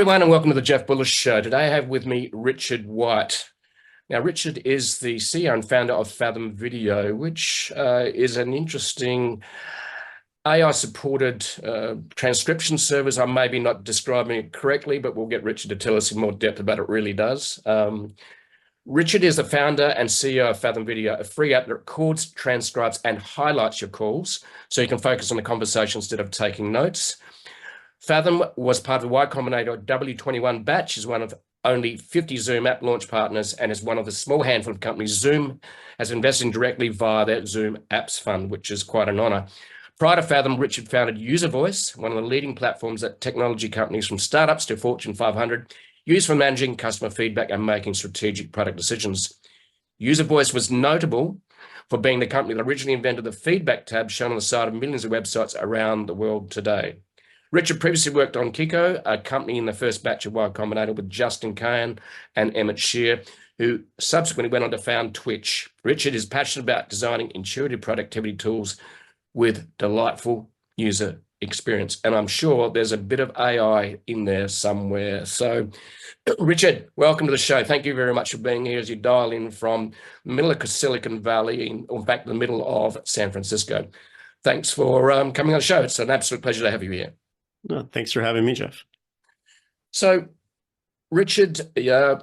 everyone, and welcome to the Jeff Bullish Show. Today I have with me Richard White. Now, Richard is the CEO and founder of Fathom.video, which is an interesting AI-supported transcription service. I'm maybe not describing it correctly, but we'll get Richard to tell us in more depth about it really does. Richard is the founder and CEO of Fathom.video, a free app that records, transcribes, and highlights your calls so you can focus on the conversation instead of taking notes. Fathom was part of the Y-Combinator W21 batch, is one of only 50 Zoom app launch partners, and is one of the small handful of companies Zoom has invested in directly via their Zoom Apps Fund, which is quite an honor. Prior to Fathom, Richard founded UserVoice, one of the leading platforms that technology companies from startups to Fortune 500 use for managing customer feedback and making strategic product decisions. UserVoice was notable for being the company that originally invented the feedback tab shown on the side of millions of websites around the world today. Richard previously worked on Kiko, a company in the first batch of Y-Combinator with Justin Cahen and Emmett Shear, who subsequently went on to found Twitch. Richard is passionate about designing intuitive productivity tools with delightful user experience. And I'm sure there's a bit of AI in there somewhere. So, Richard, welcome to the show. Thank you very much for being here as you dial in from the middle of Silicon Valley, in fact, the middle of San Francisco. Thanks for coming on the show. It's an absolute pleasure to have you here. No, thanks for having me, Jeff. So, Richard, in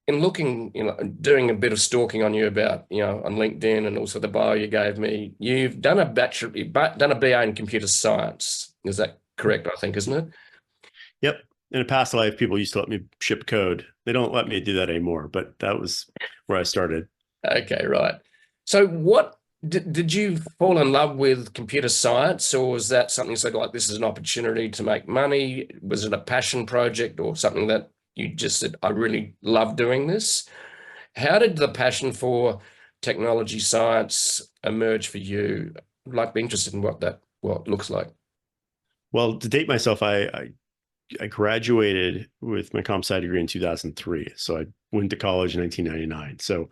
looking, doing a bit of stalking on you about, on LinkedIn and also the bio you gave me, you've done a BA in computer science. Is that correct? I think, isn't it? Yep. In a past life, people used to let me ship code. They don't let me do that anymore, but that was where I started. Okay, right. So, what did you fall in love with computer science, or was that something so like this is an opportunity to make money? Was it a passion project or something that you just said, I really love doing this? How did the passion for technology science emerge for you? I'd like to be interested in what it looks like. Well, to date myself, I graduated with my comp sci degree in 2003. So I went to college in 1999. So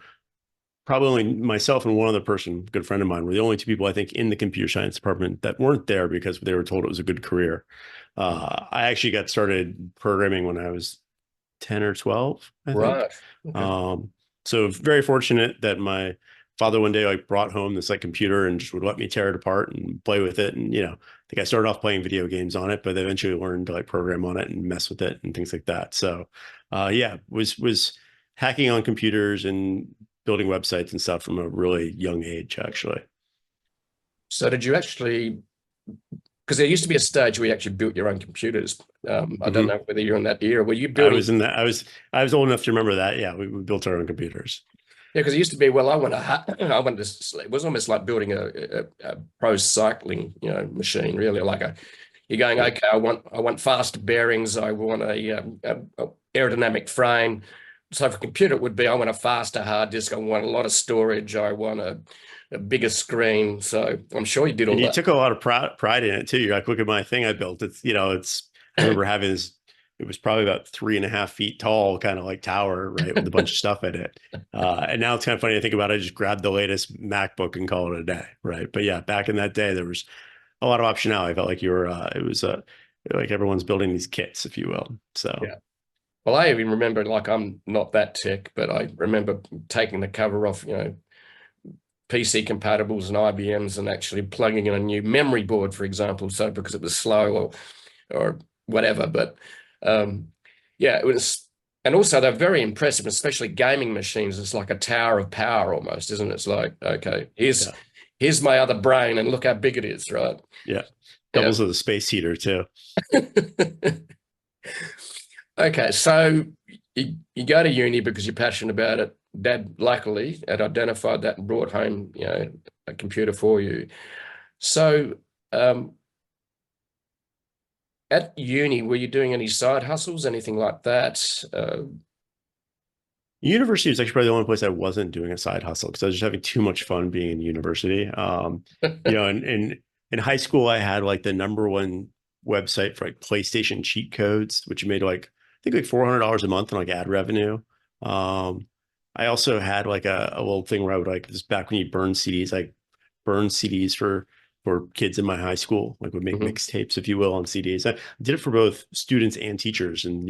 probably only myself and one other person, a good friend of mine, were the only two people I think in the computer science department that weren't there because they were told it was a good career. I actually got started programming when I was 10 or 12, I think. Right. Okay. So very fortunate that my father one day brought home this computer and just would let me tear it apart and play with it. And, I think I started off playing video games on it, but eventually learned to program on it and mess with it and things like that. So yeah, was hacking on computers and building websites and stuff from a really young age, actually. So did you actually, because there used to be a stage where you actually built your own computers. I don't know whether you're in that era. Were you building? I was in that. I was old enough to remember that. Yeah, we built our own computers. Yeah, because it used to be, well, I went to, it was almost like building a pro cycling, machine, really. You're going, okay, I want fast bearings. I want a aerodynamic frame. So for a computer, it would be, I want a faster hard disk. I want a lot of storage. I want a bigger screen. So I'm sure you did all that. You took a lot of pride in it too. You're like, look at my thing I built. It's, I remember having this, it was probably about 3.5 feet tall, kind of tower, right? With a bunch of stuff in it. And now it's kind of funny to think about it. I just grabbed the latest MacBook and call it a day, right? But yeah, back in that day, there was a lot of optionality. I felt like it was like everyone's building these kits, if you will. So yeah. Well, I even remember, I'm not that tech, but I remember taking the cover off, PC compatibles and IBMs and actually plugging in a new memory board, for example, so because it was slow or whatever. But yeah, it was, and also they're very impressive, especially gaming machines. It's like a tower of power almost, isn't it? It's like, okay, here's my other brain and look how big it is, right? Yeah, doubles of the space heater too. Okay, so you go to uni because you're passionate about it. Dad, luckily, had identified that and brought home, a computer for you. So at uni, were you doing any side hustles, anything like that? University was actually probably the only place I wasn't doing a side hustle because I was just having too much fun being in university. In high school, I had the #1 website for PlayStation cheat codes, which made I think $400 a month in ad revenue. I also had a little thing where I would this back when you burn CDs, burned CDs for for kids in my high school, like would make Hmm. mixtapes, if you will, on CDs. I did it for both students and teachers. And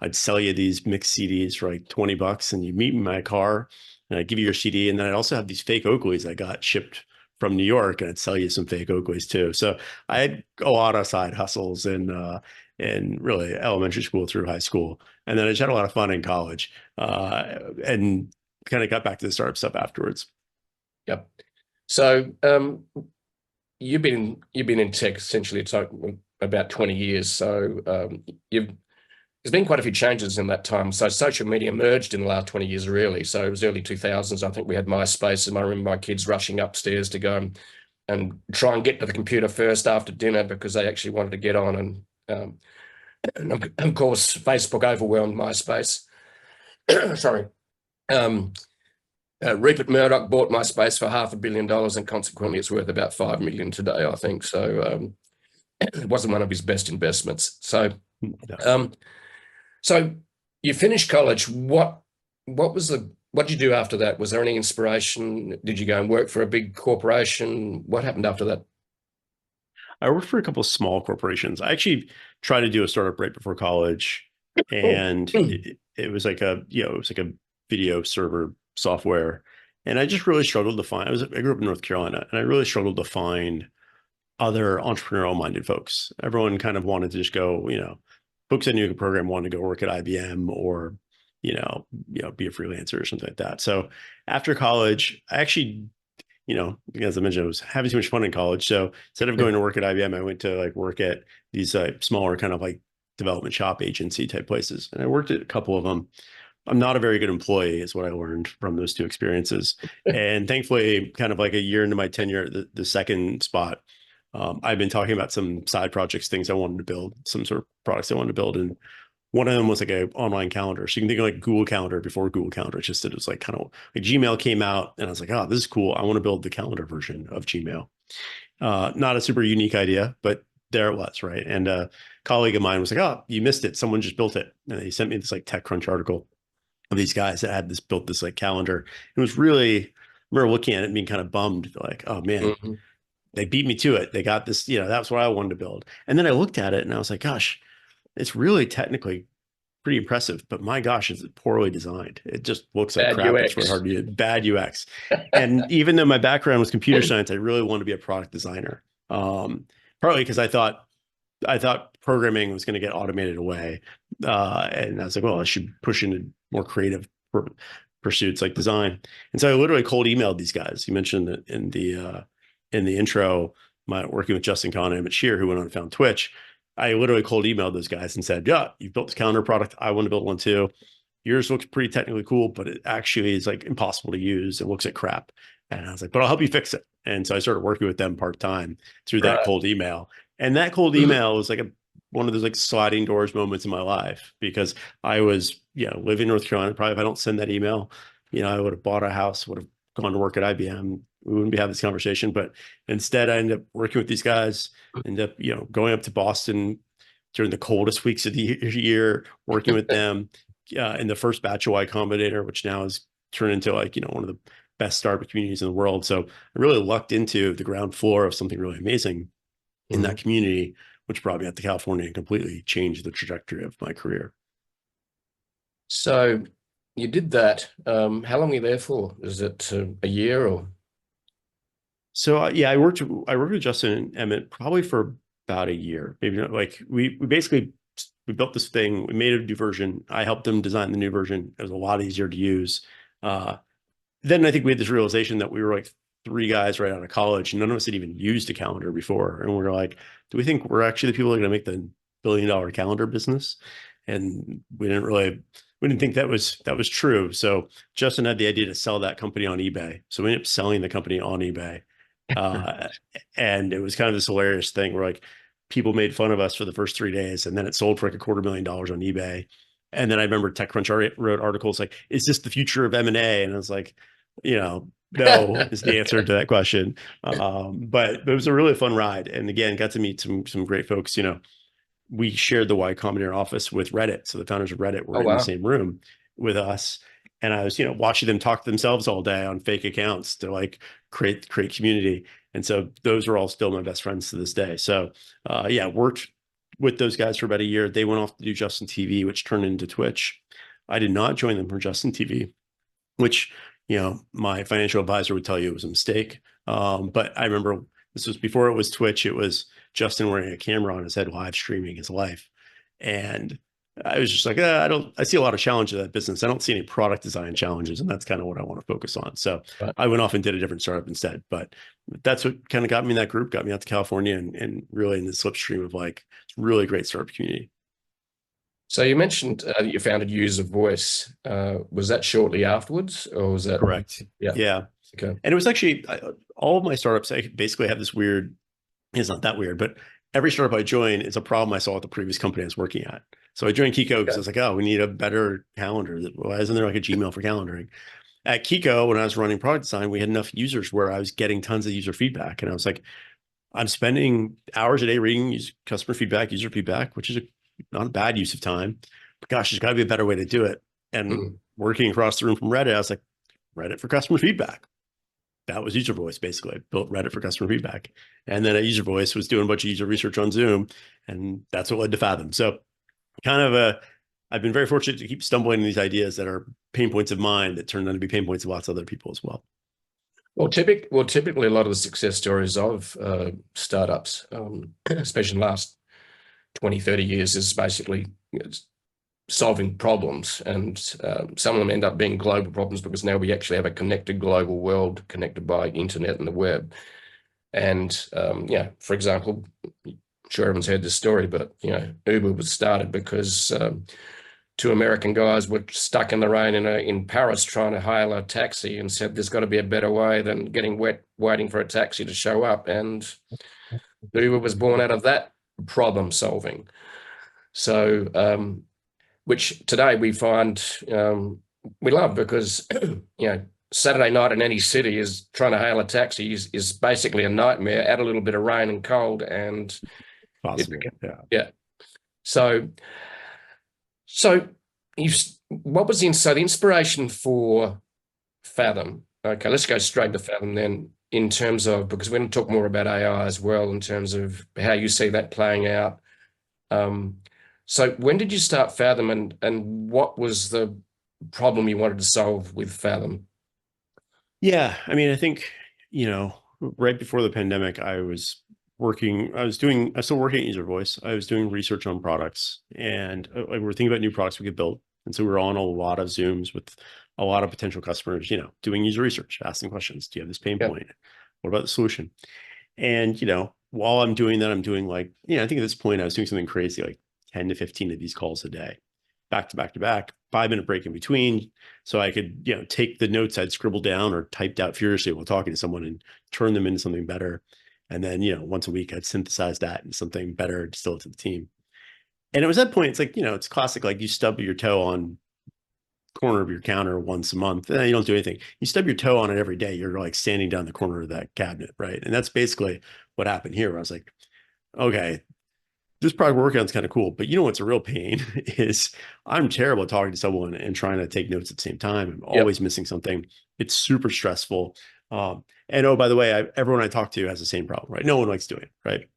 I'd sell you these mixed CDs for like $20 and you meet me in my car and I'd give you your CD. And then I'd also have these fake Oakleys I got shipped from New York and I'd sell you some fake Oakleys too. So I had a lot of side hustles in really elementary school through high school. And then I just had a lot of fun in college and kind of got back to the startup stuff afterwards. Yep. So you've been in tech essentially about 20 years. So there's been quite a few changes in that time. So social media emerged in the last 20 years, really. So it was early 2000s. I think we had MySpace, and I remember my kids rushing upstairs to go and try and get to the computer first after dinner because they actually wanted to get on. And of course, Facebook overwhelmed MySpace. Sorry. Rupert Murdoch bought MySpace for $500 million, and consequently, it's worth about $5 million today, I think. So it wasn't one of his best investments. So, so you finished college. What did you do after that? Was there any inspiration? Did you go and work for a big corporation? What happened after that? I worked for a couple of small corporations. I actually tried to do a startup right before college, and it was like a video server software. And I just really struggled to find, I grew up in North Carolina, and I really struggled to find other entrepreneurial minded folks. Everyone kind of wanted to just go, folks I knew could program wanted to go work at IBM or, be a freelancer or something like that. So after college, I actually, as I mentioned, I was having too much fun in college. So instead of going to work at IBM, I went to work at these smaller kind of development shop agency type places. And I worked at a couple of them. I'm not a very good employee is what I learned from those two experiences. And thankfully, kind of a year into my tenure at the second spot, I've been talking about some side projects, things I wanted to build, some sort of products I wanted to build. And one of them was an online calendar. So you can think of Google Calendar before Google Calendar. It's just that it was kind of Gmail came out and I was like, oh, this is cool. I want to build the calendar version of Gmail. Not a super unique idea, but there it was, right? And a colleague of mine was like, oh, you missed it. Someone just built it. And he sent me this TechCrunch article of these guys that had built this calendar. It was really, I remember looking at it and being kind of bummed, oh man, they beat me to it. They got this, that's what I wanted to build. And then I looked at it and I was like, gosh, it's really technically pretty impressive, but my gosh, is it poorly designed. It just looks like Bad crap. UX. It's really hard to use. Bad UX. And even though my background was computer science, I really wanted to be a product designer. Partly because I thought programming was going to get automated away. And I was like, well, I should push into more creative pursuits like design. And so I literally cold emailed these guys. You mentioned that in the intro, working with Justin Kahn and Emmett Shear, who went on and found Twitch. I literally cold emailed those guys and said, yeah, you've built this calendar product. I want to build one too. Yours looks pretty technically cool, but it actually is impossible to use. It looks like crap. And I was like, but I'll help you fix it. And so I started working with them part-time through that cold email. And that cold email was one of those sliding doors moments in my life, because I was, living in North Carolina. Probably if I don't send that email, I would have bought a house, would have gone to work at IBM. We wouldn't be having this conversation, but instead I ended up working with these guys, ended up, going up to Boston during the coldest weeks of the year, working with them in the first batch of Y-Combinator, which now has turned into one of the best startup communities in the world. So I really lucked into the ground floor of something really amazing in that community, which brought me out to California and completely changed the trajectory of my career. So you did that. How long were you there for? Is it a year or? So I worked with Justin and Emmett probably for about a year. Maybe not, we basically built this thing. We made a new version. I helped them design the new version. It was a lot easier to use. Then I think we had this realization that we were three guys right out of college. None of us had even used a calendar before, and we were like, do we think we're actually the people that are going to make the billion-dollar calendar business? And we didn't think that was true. So Justin had the idea to sell that company on eBay. So we ended up selling the company on eBay. And it was kind of this hilarious thing where people made fun of us for the first 3 days, and then it sold for $250,000 on eBay. And then I remember TechCrunch wrote articles is this the future of M&A? And I was like, no is the answer to that question. But it was a really fun ride. And again, got to meet some great folks. We shared the Y Combinator office with Reddit. So the founders of Reddit were in the same room with us. And I was, watching them talk to themselves all day on fake accounts to create community. And so those are all still my best friends to this day. So yeah, worked with those guys for about a year. They went off to do Justin TV, which turned into Twitch. I did not join them for Justin TV, which, my financial advisor would tell you it was a mistake. But I remember this was before it was Twitch. It was Justin wearing a camera on his head, live streaming his life. And I was just like, I see a lot of challenges in that business. I don't see any product design challenges. And that's kind of what I want to focus on. So Right. I went off and did a different startup instead. But that's what kind of got me in that group, got me out to California and really in the slipstream of like really great startup community. So you mentioned that you founded UserVoice. Was that shortly afterwards, or was that? Correct. Yeah. Yeah. Okay. And it was actually all of my startups, I basically have this weird, it's not that weird, but every startup I join is a problem I saw at the previous company I was working at. So I joined Kiko because I was like, oh, we need a better calendar. Why isn't there like a Gmail for calendaring? At Kiko, when I was running product design, we had enough users where I was getting tons of user feedback. And I was like, I'm spending hours a day reading customer feedback, user feedback, which is not a bad use of time. But gosh, there's got to be a better way to do it. And working across the room from Reddit, I was like, Reddit for customer feedback. That was UserVoice, basically. I built Reddit for customer feedback. And then at UserVoice was doing a bunch of user research on Zoom. And that's what led to Fathom. So I've been very fortunate to keep stumbling in these ideas that are pain points of mine that turn out to be pain points of lots of other people as well. Well, typically a lot of the success stories of startups, especially in the last 20, 30 years, is basically solving problems. And some of them end up being global problems because now we actually have a connected global world connected by internet and the web. And, for example, I'm sure everyone's heard this story, but, Uber was started because two American guys were stuck in the rain in Paris trying to hail a taxi and said, there's got to be a better way than getting wet waiting for a taxi to show up. And Uber was born out of that problem solving. So, which today we find we love because, Saturday night in any city is trying to hail a taxi is basically a nightmare. Add a little bit of rain and cold and Possible. Yeah. So what was the inspiration for Fathom? Okay, let's go straight to Fathom then in terms of, because we're going to talk more about AI as well in terms of how you see that playing out. So when did you start Fathom and what was the problem you wanted to solve with Fathom? Yeah, I mean, I think, right before the pandemic, I was still working at UserVoice. I was doing research on products and we were thinking about new products we could build. And so we were on a lot of Zooms with a lot of potential customers, doing user research, asking questions. Do you have this pain point? What about the solution? And, while I'm doing that, I'm doing like, I think at this point I was doing something crazy, like 10 to 15 of these calls a day, back to back to back, 5-minute break in between. So I could, take the notes I'd scribbled down or typed out furiously while talking to someone and turn them into something better. And then, once a week, I'd synthesize that into something better, distill it to the team. And it was that point, it's like, it's classic, like you stub your toe on corner of your counter once a month, and you don't do anything. You stub your toe on it every day. You're like standing down the corner of that cabinet, right? And that's basically what happened here. I was like, okay, this product workout is kind of cool, but what's a real pain is I'm terrible at talking to someone and trying to take notes at the same time. I'm always missing something. It's super stressful. And oh, by the way, everyone I talk to has the same problem, right? No one likes doing it, right?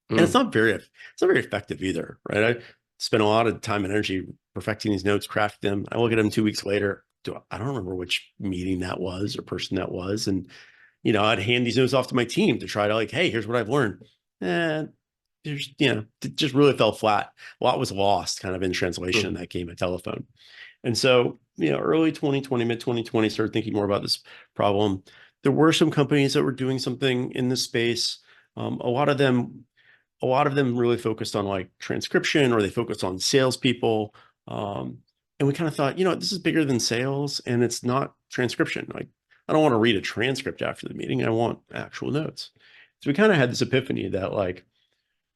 And it's not very effective either, right? I spent a lot of time and energy perfecting these notes, crafting them. I look at them 2 weeks later. I don't remember which meeting that was or person that was. And, I'd hand these notes off to my team to try to like, hey, here's what I've learned. And there's, it just really fell flat. A lot was lost kind of in translation in that game of telephone. And so, early 2020, mid 2020, started thinking more about this problem. There were some companies that were doing something in this space. A lot of them really focused on like transcription, or they focused on salespeople. And we kind of thought, this is bigger than sales and it's not transcription. Like, I don't want to read a transcript after the meeting. I want actual notes. So we kind of had this epiphany that like,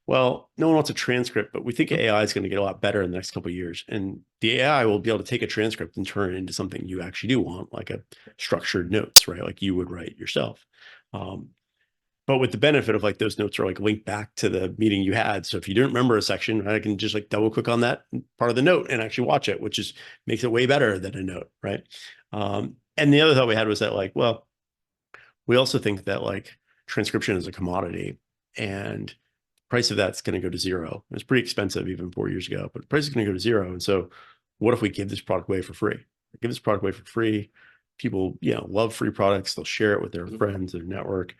well, no one wants a transcript, but we think AI is going to get a lot better in the next couple of years. And the AI will be able to take a transcript and turn it into something you actually do want, like a structured notes, right? Like you would write yourself. But with the benefit of like those notes are like linked back to the meeting you had. So if you didn't remember a section, I can just like double click on that part of the note and actually watch it, which is makes it way better than a note, right? And the other thought we had was that like, well, we also think that like transcription is a commodity, and the price of that's going to go to zero. It's pretty expensive even 4 years ago, but the price is going to go to zero. And so what if we give this product away for free? Give this product away for free. People, love free products. They'll share it with their friends, their network.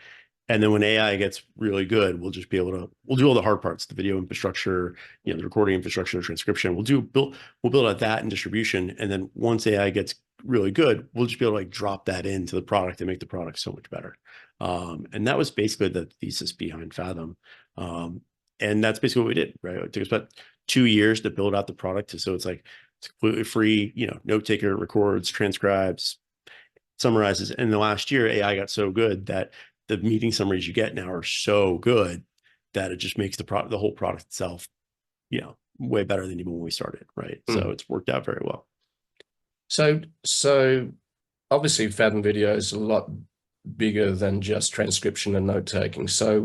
And then when AI gets really good, we'll just be able to, we'll do all the hard parts, the video infrastructure, the recording infrastructure, transcription. We'll build out that and distribution. And then once AI gets really good, we'll just be able to drop that into the product and make the product so much better. And that was basically the thesis behind Fathom. And that's basically what we did, right? It took us about 2 years to build out the product. So it's completely free, note taker, records, transcribes, summarizes. And in the last year, AI got so good that the meeting summaries you get now are so good that it just makes the whole product itself, way better than even when we started, right? So it's worked out very well. So obviously Fathom Video is a lot bigger than just transcription and note taking. So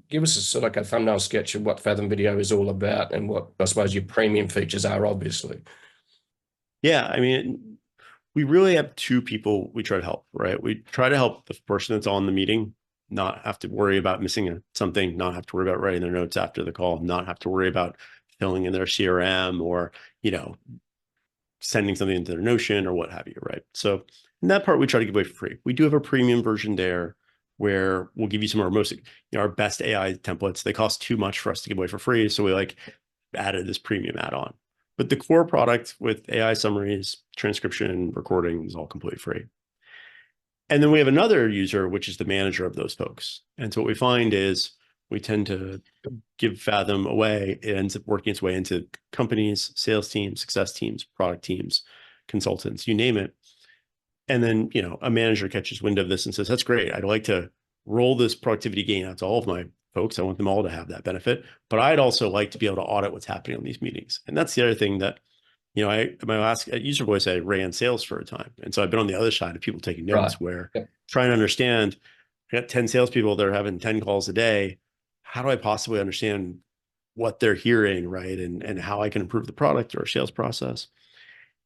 give us a sort of like a thumbnail sketch of what Fathom Video is all about and what I suppose your premium features are, obviously. Yeah, I mean, we really have two people we try to help, right? We try to help the person that's on the meeting not have to worry about missing something, not have to worry about writing their notes after the call, not have to worry about filling in their CRM or, sending something into their Notion or what have you, right? So in that part, we try to give away for free. We do have a premium version there where we'll give you some of our most, our best AI templates. They cost too much for us to give away for free. So we added this premium add-on. But the core product with AI summaries, transcription, and recording is all completely free. And then we have another user, which is the manager of those folks. And so what we find is we tend to give Fathom away. It ends up working its way into companies, sales teams, success teams, product teams, consultants, you name it. And then, a manager catches wind of this and says, that's great. I'd like to roll this productivity gain out to all of my folks. I want them all to have that benefit, but I'd also like to be able to audit what's happening on these meetings. And that's the other thing that, my last at UserVoice, I ran sales for a time. And so I've been on the other side of people taking notes where trying to understand, I got 10 salespeople that are having 10 calls a day. How do I possibly understand what they're hearing, right? And how I can improve the product or sales process.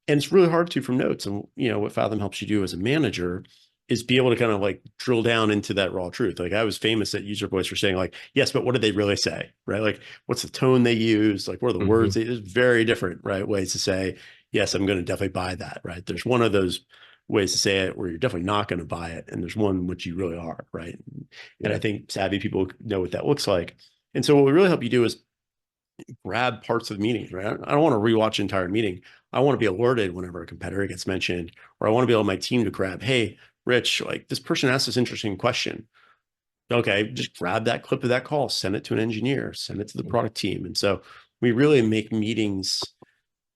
And it's really hard to from notes. And, what Fathom helps you do as a manager is be able to kind of drill down into that raw truth. I was famous at UserVoice for saying yes, but what did they really say, right? What's the tone they use? What are the words? There's very different, right, ways to say, yes, I'm going to definitely buy that, right? There's one of those ways to say it where you're definitely not going to buy it. And there's one which you really are, right? And I think savvy people know what that looks like. And so what we really help you do is grab parts of the meetings, right? I don't want to rewatch an entire meeting. I want to be alerted whenever a competitor gets mentioned, or I want to be able my team to grab, hey, Rich, this person asked this interesting question. Okay, just grab that clip of that call, send it to an engineer, send it to the product team. And so we really make meetings.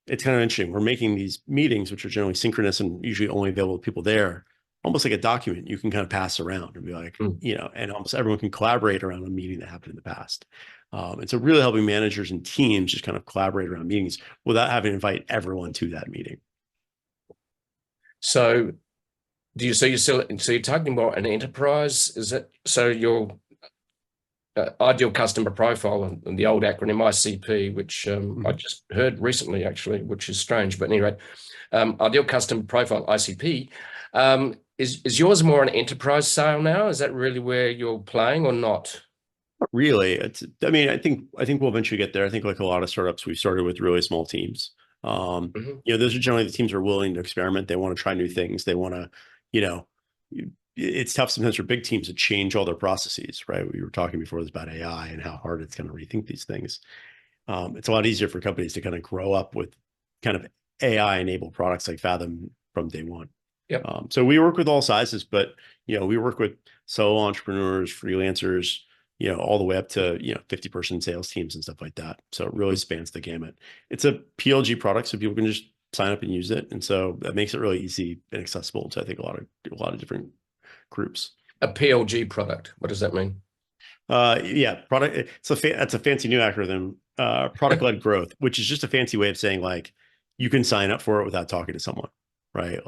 It's kind of interesting. We're making these meetings, which are generally synchronous and usually only available to people there, almost like a document you can kind of pass around and be and almost everyone can collaborate around a meeting that happened in the past. And so really helping managers and teams just kind of collaborate around meetings without having to invite everyone to that meeting. So you're talking about an enterprise? Is it so your ideal customer profile and the old acronym ICP, which I just heard recently actually, which is strange, but anyway, ideal customer profile ICP. Is yours more an enterprise sale now? Is that really where you're playing or not? Not really. I think we'll eventually get there. I think like a lot of startups, we started with really small teams. Those are generally the teams are willing to experiment. They want to try new things. They want to, it's tough sometimes for big teams to change all their processes, right? We were talking before this about AI and how hard it's going to rethink these things. It's a lot easier for companies to kind of grow up with kind of AI-enabled products like Fathom from day one. Yep. So we work with all sizes, but, we work with solo entrepreneurs, freelancers, all the way up to, 50-person sales teams and stuff like that. So it really spans the gamut. It's a PLG product, so people can just sign up and use it. And so that makes it really easy and accessible to, I think, a lot of different groups. A PLG product. What does that mean? Product. That's a fancy new acronym, product-led growth, which is just a fancy way of saying you can sign up for it without talking to someone, right?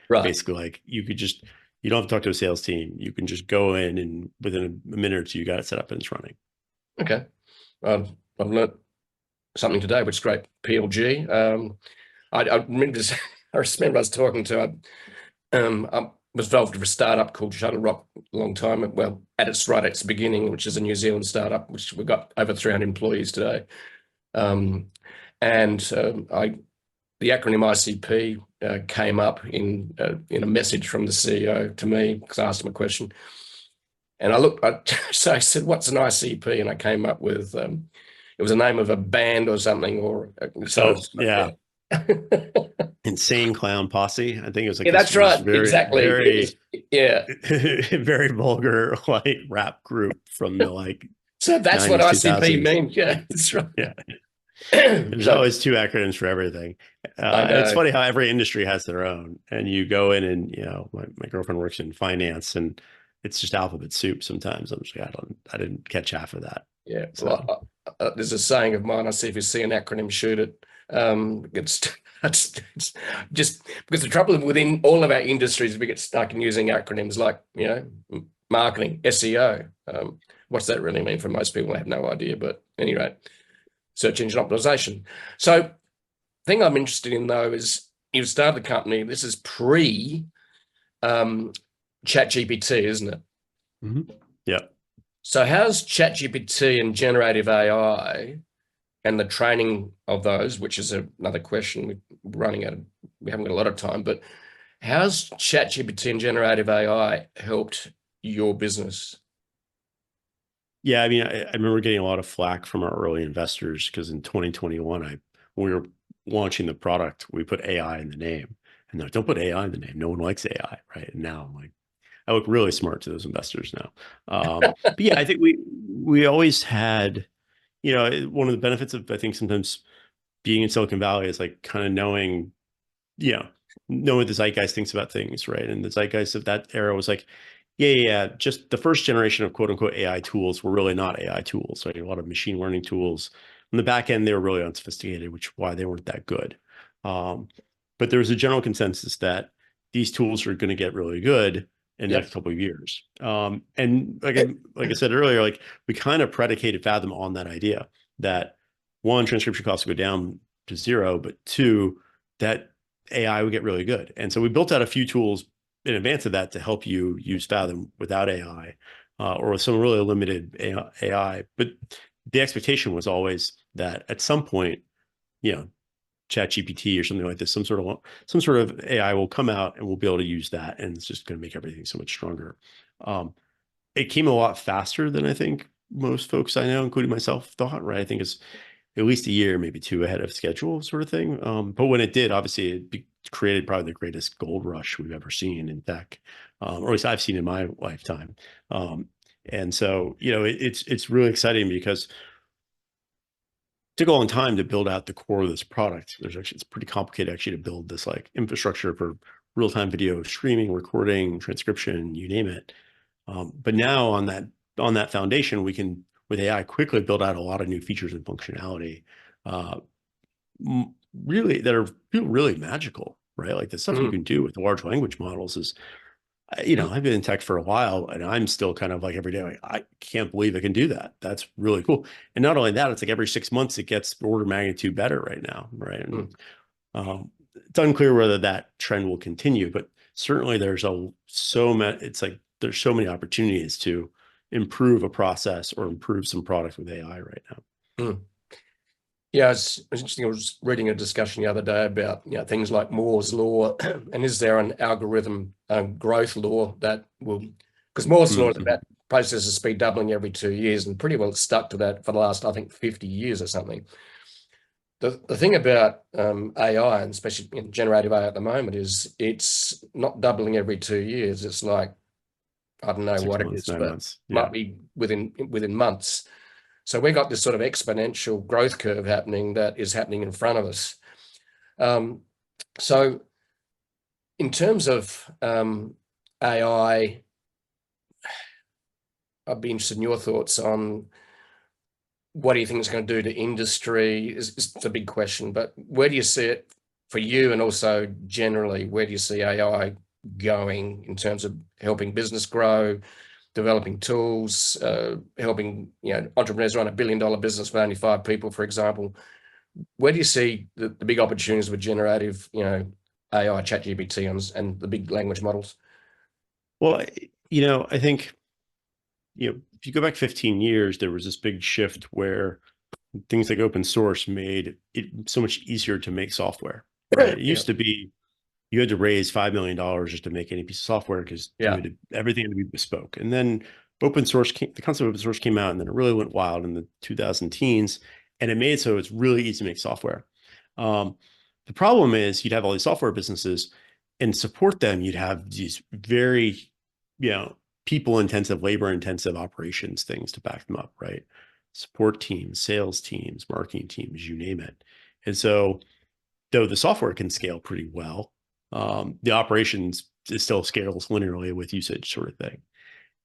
Basically you don't have to talk to a sales team. You can just go in and within a minute or two, you got it set up and it's running. Okay. I've learned something today, which is great. PLG. I remember I was talking to, was involved with a startup called Shuttle Rock a long time, well, at its beginning, which is a New Zealand startup, which we've got over 300 employees today. The acronym ICP came up in a message from the CEO to me, because I asked him a question. And so I said, what's an ICP? And I came up with, it was the name of a band or something, or so. Yeah. Insane Clown Posse. I think it was like, yeah, that's right. Exactly. Very, yeah. very vulgar, like rap group from the like. So that's 90s, what ICP 2000s. means. Yeah, that's right. Yeah. There's always two acronyms for everything. It's funny how every industry has their own, and you go in and, you know, my girlfriend works in finance, and it's just alphabet soup sometimes. I'm just like, I didn't catch half of that. Yeah. So. Well, there's a saying of mine, I see if you see an acronym, shoot it. It's just because the trouble within all of our industries, we get stuck in using acronyms like, you know, marketing, SEO. What's that really mean? For most people, I have no idea. But anyway, search engine optimization. So the thing I'm interested in, though, is you've started the company. This is pre ChatGPT, isn't it? Mm-hmm. Yeah. So how's ChatGPT and generative AI and the training of those, which is another question, we haven't got a lot of time, but how's ChatGPT and generative AI helped your business? Yeah, I mean, I remember getting a lot of flack from our early investors because in 2021, when we were launching the product, we put AI in the name, and they're like, don't put AI in the name. No one likes AI, right? And now I'm like, I look really smart to those investors now. But yeah, I think we always had, you know, one of the benefits of, I think, sometimes being in Silicon Valley is like kind of knowing, you know, knowing what the zeitgeist thinks about things, right? And the zeitgeist of that era was like, yeah, just the first generation of quote unquote AI tools were really not AI tools, right? A lot of machine learning tools. On the back end, they were really unsophisticated, which is why they weren't that good. But there was a general consensus that these tools are going to get really good in the next couple of years. And like I said earlier, like we kind of predicated Fathom on that idea that one, transcription costs would go down to zero, but two, that AI would get really good. And so we built out a few tools in advance of that to help you use Fathom without AI or with some really limited AI. But the expectation was always that at some point, you know, ChatGPT or something like this, some sort of AI will come out and we'll be able to use that, and it's just going to make everything so much stronger. It came a lot faster than I think most folks I know, including myself, thought. Right? I think it's at least a year, maybe two ahead of schedule, sort of thing. But when it did, obviously, it created probably the greatest gold rush we've ever seen in tech, or at least I've seen in my lifetime. And so, you know, it's really exciting because took a long time to build out the core of this product. It's pretty complicated actually to build this like infrastructure for real-time video streaming, recording, transcription, you name it. But now on that foundation, we can, with AI, quickly build out a lot of new features and functionality, really that are really magical, right? Like the stuff you can do with the large language models is, you know, I've been in tech for a while and I'm still kind of like every day, like, I can't believe I can do that. That's really cool. And not only that, it's like every 6 months, it gets order of magnitude better right now. Right. And it's unclear whether that trend will continue, but certainly there's so many opportunities to improve a process or improve some product with AI right now. Yeah, it's interesting. I was reading a discussion the other day about, you know, things like Moore's law, and is there an algorithm growth law that will, because Moore's law is about processor speed doubling every 2 years, and pretty well stuck to that for the last, I think, 50 years or something. The thing about AI, and especially in generative AI at the moment, is it's not doubling every 2 years. It's like, I don't know 6 what months, it is, but months. Yeah. Might be within months. So we got this sort of exponential growth curve happening that is happening in front of us. So in terms of AI, I'd be interested in your thoughts on what do you think it's going to do to industry? It's a big question, but where do you see it for you, and also generally, where do you see AI going in terms of helping business grow, developing tools, helping, you know, entrepreneurs run $1 billion business with only 5 people, for example? Where do you see the big opportunities with generative, you know, AI, ChatGPT, and the big language models? Well, I think, if you go back 15 years, there was this big shift where things like open source made it so much easier to make software, right? It Yeah. used to be you had to raise $5 million just to make any piece of software because Yeah. everything had to be bespoke. And then the concept of open source came out, and then it really went wild in the 2000 teens, and it made so it's really easy to make software. Um, the problem is you'd have all these software businesses, and support them, you'd have these very, people intensive, labor intensive operations things to back them up, right? Support teams, sales teams, marketing teams, you name it. And so, though the software can scale pretty well, the operations is still scales linearly with usage, sort of thing.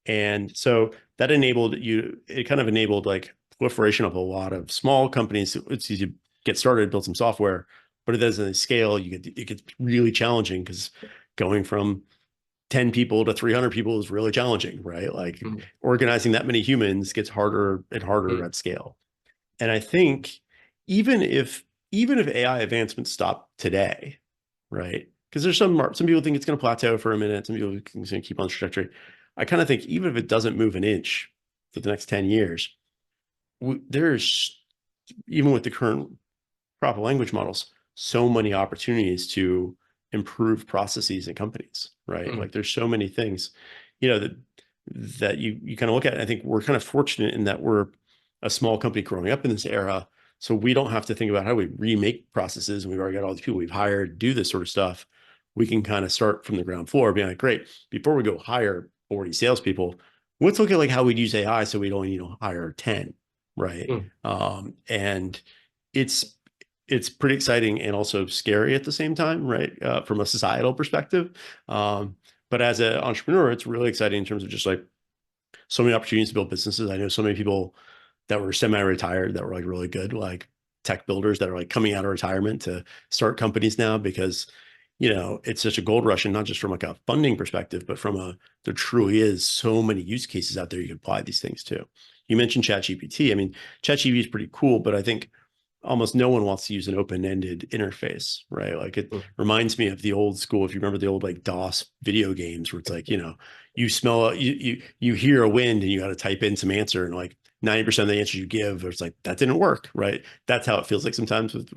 And so that it kind of enabled like proliferation of a lot of small companies. It's easy to get started, build some software, but it doesn't scale. It gets really challenging because going from 10 people to 300 people is really challenging, right? Like organizing that many humans gets harder and harder at scale. And I think even if AI advancements stop today, right? Because there's some people think it's going to plateau for a minute, some people think it's going to keep on the trajectory. I kind of think even if it doesn't move an inch for the next 10 years, there's, even with the current proper language models, so many opportunities to improve processes in companies, right? Like there's so many things, that you kind of look at. And I think we're kind of fortunate in that we're a small company growing up in this era. So we don't have to think about how we remake processes. And we've already got all these people we've hired to do this sort of stuff. We can kind of start from the ground floor, being like, great, before we go hire 40 salespeople, let's look at like how we'd use AI so we'd only hire 10, right? And it's pretty exciting and also scary at the same time, right? From a societal perspective. But as an entrepreneur, it's really exciting in terms of just like so many opportunities to build businesses. I know so many people that were semi-retired that were like really good, like tech builders that are like coming out of retirement to start companies now because, it's such a gold rush, and not just from like a funding perspective, but there truly is so many use cases out there you can apply these things to. You mentioned ChatGPT. I mean, ChatGPT is pretty cool, but I think almost no one wants to use an open-ended interface, right? Like it reminds me of the old school. If you remember the old like DOS video games where it's like, you hear a wind and you got to type in some answer, and like 90% of the answers you give, it's like, that didn't work, right? That's how it feels like sometimes with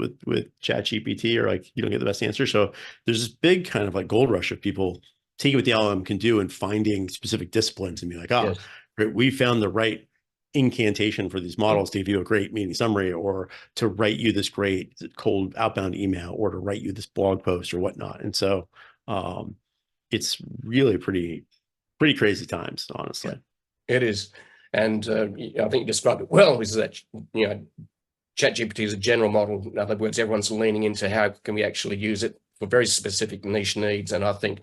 ChatGPT, or like you don't get the best answer. So there's this big kind of like gold rush of people taking what the LLM can do and finding specific disciplines and be like, Yes. great, we found the right incantation for these models to give you a great meeting summary, or to write you this great cold outbound email, or to write you this blog post or whatnot. And so it's really pretty crazy times, honestly. It is. And I think you described it well, is that, ChatGPT is a general model. In other words, everyone's leaning into how can we actually use it for very specific niche needs. And I think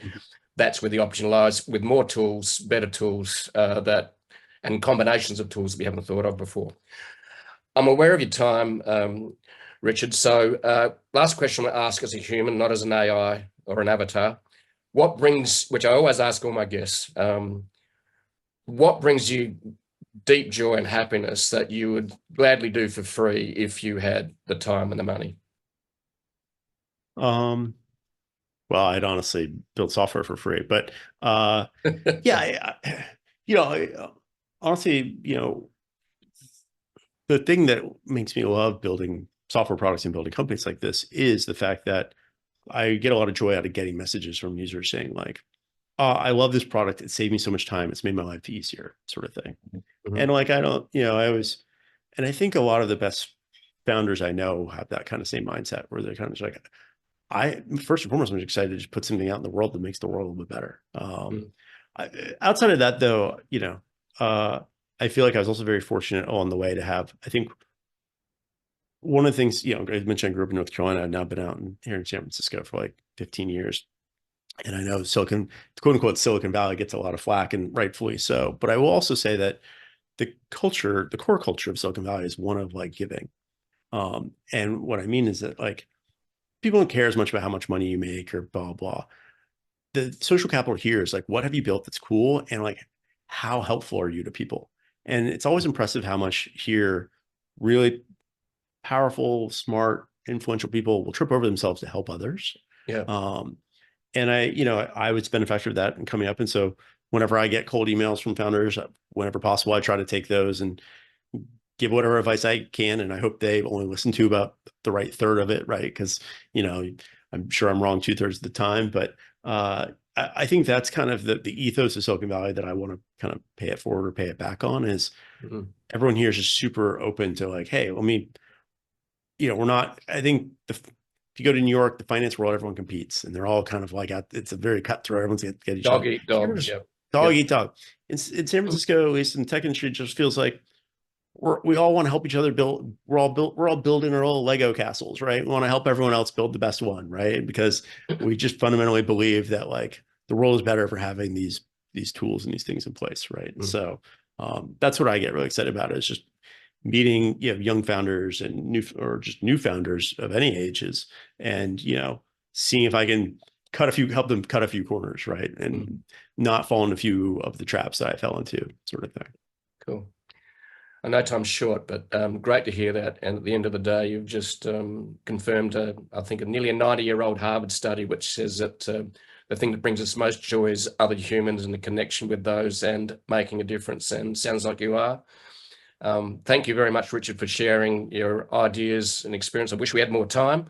that's where the option lies, with more tools, better tools, and combinations of tools that we haven't thought of before. I'm aware of your time, Richard. So last question I ask as a human, not as an AI or an avatar. Which I always ask all my guests, what brings you deep joy and happiness that you would gladly do for free if you had the time and the money? Well, I'd honestly build software for free, but yeah, honestly, the thing that makes me love building software products and building companies like this is the fact that I get a lot of joy out of getting messages from users saying like, I love this product. It saved me so much time. It's made my life easier, sort of thing. And like, I don't, and I think a lot of the best founders I know have that kind of same mindset where they're kind of just like, first and foremost, I'm excited to just put something out in the world that makes the world a little bit better. Outside of that, though, I feel like I was also very fortunate along the way to have, I think, one of the things, I mentioned I grew up in North Carolina. I've now been out here in San Francisco for like 15 years. And I know quote unquote, Silicon Valley gets a lot of flack, and rightfully so. But I will also say that the core culture of Silicon Valley is one of like giving. And what I mean is that like people don't care as much about how much money you make or blah, blah. The social capital here is like, what have you built that's cool? And like, how helpful are you to people? And it's always impressive how much here really powerful, smart, influential people will trip over themselves to help others. Yeah. And I was a benefactor of that and coming up. And so whenever I get cold emails from founders, whenever possible, I try to take those and give whatever advice I can. And I hope they only listen to about the right third of it, right? Because, you know, I'm sure I'm wrong 2/3 of the time, but I think that's kind of the ethos of Silicon Valley that I want to kind of pay it forward or pay it back on is everyone here is just super open to like, hey, let me, you know, we're not, I think if you go to New York, the finance world, everyone competes and they're all kind of like, it's a very cutthroat. Everyone's get each Dog other. eat dog. Yeah. Dog eat dog. In San Francisco, at least in the tech industry, it just feels like we all want to help each other build. We're all building our own Lego castles, right? We want to help everyone else build the best one, right? Because we just fundamentally believe that like the world is better for having these tools and these things in place, right? So that's what I get really excited about is just meeting, you know, young founders and new founders of any ages, and you know, seeing if I can help them cut a few corners, right, and not fall into a few of the traps that I fell into, sort of thing. Cool. I know time's short, but great to hear that. And at the end of the day, you've just confirmed, I think, a nearly 90-year-old Harvard study, which says that the thing that brings us most joy is other humans and the connection with those and making a difference. And sounds like you are. Thank you very much, Richard, for sharing your ideas and experience. I wish we had more time.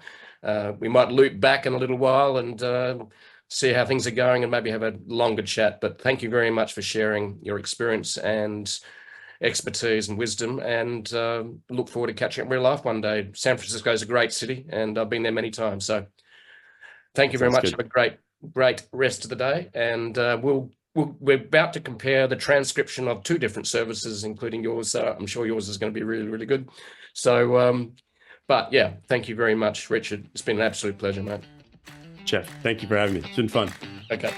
We might loop back in a little while and see how things are going and maybe have a longer chat. But thank you very much for sharing your experience and expertise and wisdom, and look forward to catching up in real life one day. San Francisco is a great city and I've been there many times. So thank you very much. Have a great rest of the day. And we're about to compare the transcription of 2 different services, including yours. I'm sure yours is going to be really, really good. So, but yeah, thank you very much, Richard. It's been an absolute pleasure, mate. Jeff, thank you for having me. It's been fun. Okay.